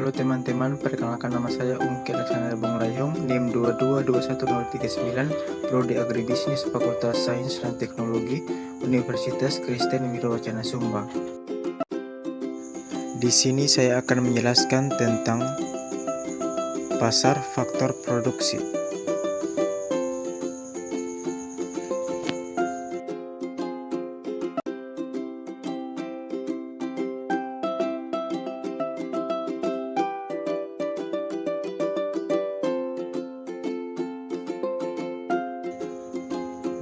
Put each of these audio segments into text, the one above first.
Halo teman-teman, perkenalkan nama saya Ungki Alexander Bung Layung, NIM 2221039, Prodi Agribisnis Fakultas Sains dan Teknologi, Universitas Kristen Widowacana Sumba. Di sini saya akan menjelaskan tentang pasar faktor produksi.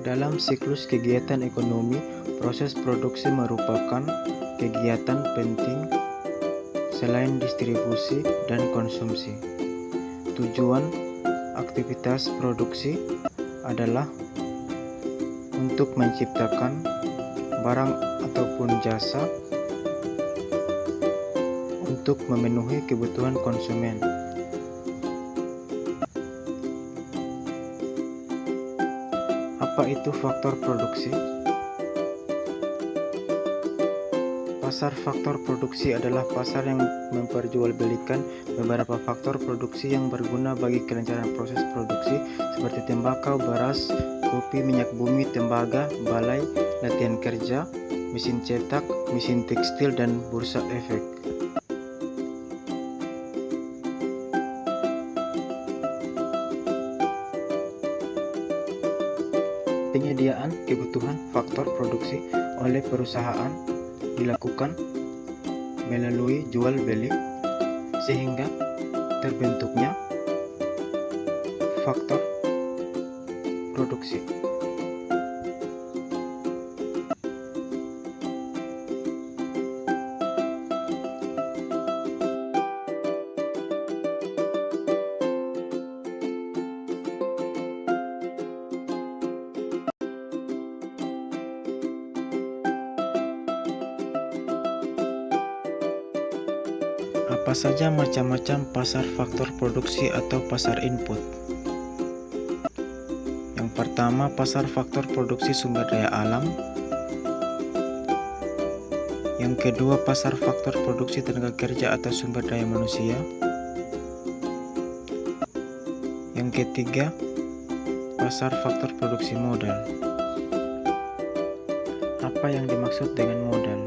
Dalam siklus kegiatan ekonomi, proses produksi merupakan kegiatan penting selain distribusi dan konsumsi. Tujuan aktivitas produksi adalah untuk menciptakan barang ataupun jasa untuk memenuhi kebutuhan konsumen. Apa itu faktor produksi? Pasar faktor produksi adalah pasar yang memperjualbelikan beberapa faktor produksi yang berguna bagi kelancaran proses produksi seperti tembakau, beras, kopi, minyak bumi, tembaga, balai, latihan kerja, mesin cetak, mesin tekstil, dan bursa efek. Penyediaan kebutuhan faktor produksi oleh perusahaan dilakukan melalui jual beli sehingga terbentuknya faktor produksi. Apa saja macam-macam pasar faktor produksi atau pasar input? Yang pertama, pasar faktor produksi sumber daya alam. Yang kedua, pasar faktor produksi tenaga kerja atau sumber daya manusia. Yang ketiga, pasar faktor produksi modal. Apa yang dimaksud dengan modal?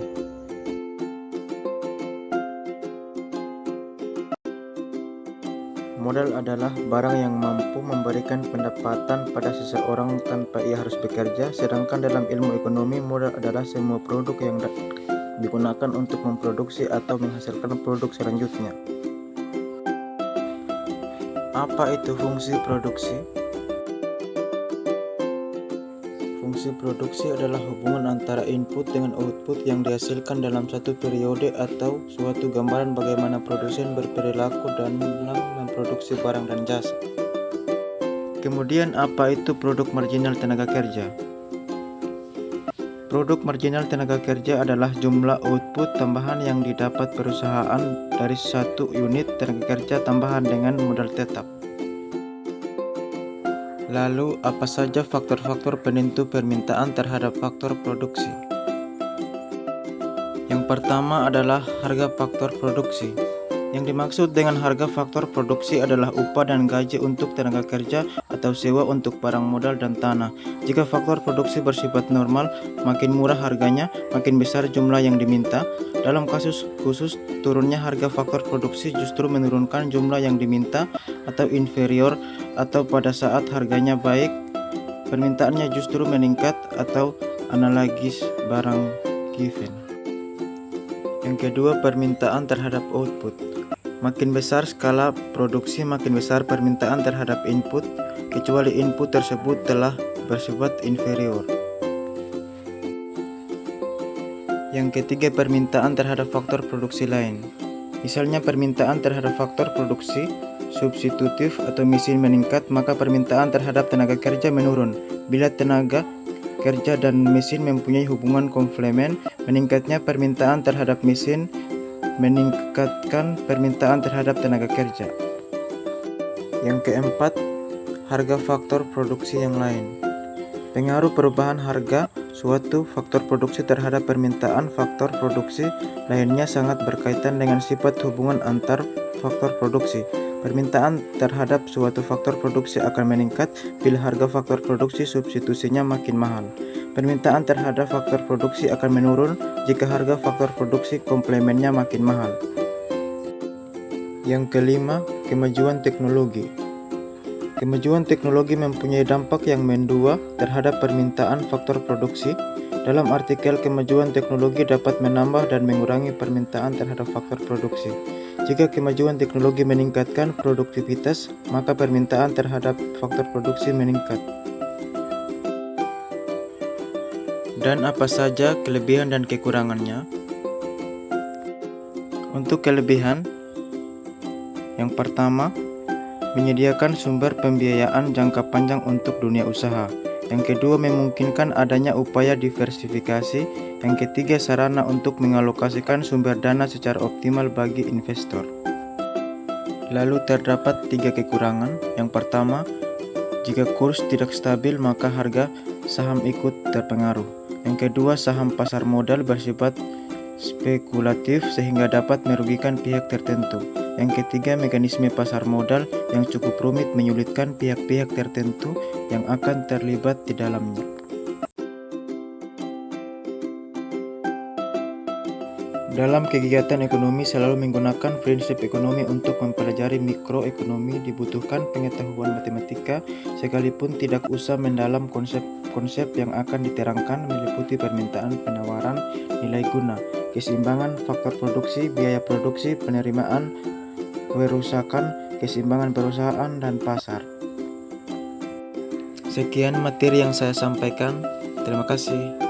Modal adalah barang yang mampu memberikan pendapatan pada seseorang tanpa ia harus bekerja, sedangkan dalam ilmu ekonomi, modal adalah semua produk yang digunakan untuk memproduksi atau menghasilkan produk selanjutnya. Apa itu fungsi produksi? Fungsi produksi adalah hubungan antara input dengan output yang dihasilkan dalam satu periode atau suatu gambaran bagaimana produsen berperilaku dalam memproduksi barang dan jasa. Kemudian, apa itu produk marginal tenaga kerja? Produk marginal tenaga kerja adalah jumlah output tambahan yang didapat perusahaan dari satu unit tenaga kerja tambahan dengan modal tetap. Lalu, apa saja faktor-faktor penentu permintaan terhadap faktor produksi? Yang pertama adalah harga faktor produksi. Yang dimaksud dengan harga faktor produksi adalah upah dan gaji untuk tenaga kerja atau sewa untuk barang modal dan tanah. Jika faktor produksi bersifat normal, makin murah harganya, makin besar jumlah yang diminta. Dalam kasus khusus, turunnya harga faktor produksi justru menurunkan jumlah yang diminta atau inferior, atau pada saat harganya baik, permintaannya justru meningkat atau analogis barang given. Yang kedua, permintaan terhadap output. Makin besar skala produksi, makin besar permintaan terhadap input, kecuali input tersebut telah bersifat inferior. Yang ketiga, permintaan terhadap faktor produksi lain. Misalnya permintaan terhadap faktor produksi substitutif atau mesin meningkat, maka permintaan terhadap tenaga kerja menurun. Bila tenaga kerja dan mesin mempunyai hubungan komplement, meningkatnya permintaan terhadap mesin meningkatkan permintaan terhadap tenaga kerja. Yang keempat, harga faktor produksi yang lain. Pengaruh perubahan harga suatu faktor produksi terhadap permintaan faktor produksi lainnya sangat berkaitan dengan sifat hubungan antar faktor produksi. Permintaan terhadap suatu faktor produksi akan meningkat bila harga faktor produksi substitusinya makin mahal. Permintaan terhadap faktor produksi akan menurun jika harga faktor produksi komplemennya makin mahal. Yang kelima, kemajuan teknologi. Kemajuan teknologi mempunyai dampak yang mendua terhadap permintaan faktor produksi. Dalam artikel, kemajuan teknologi dapat menambah dan mengurangi permintaan terhadap faktor produksi. Jika kemajuan teknologi meningkatkan produktivitas, maka permintaan terhadap faktor produksi meningkat. Dan apa saja kelebihan dan kekurangannya? Untuk kelebihan, yang pertama, menyediakan sumber pembiayaan jangka panjang untuk dunia usaha. Yang kedua, memungkinkan adanya upaya diversifikasi. Yang ketiga, sarana untuk mengalokasikan sumber dana secara optimal bagi investor. Lalu terdapat 3 kekurangan. Yang pertama, jika kurs tidak stabil maka harga saham ikut terpengaruh. Yang kedua, saham pasar modal bersifat spekulatif sehingga dapat merugikan pihak tertentu. Yang ketiga, mekanisme pasar modal yang cukup rumit menyulitkan pihak-pihak tertentu yang akan terlibat di dalamnya. Dalam kegiatan ekonomi selalu menggunakan prinsip ekonomi untuk mempelajari mikroekonomi dibutuhkan pengetahuan matematika sekalipun tidak usah mendalam konsep yang akan diterangkan meliputi permintaan, penawaran, nilai guna, keseimbangan faktor produksi, biaya produksi, penerimaan, kerusakan, keseimbangan perusahaan, dan pasar. Sekian materi yang saya sampaikan. Terima kasih.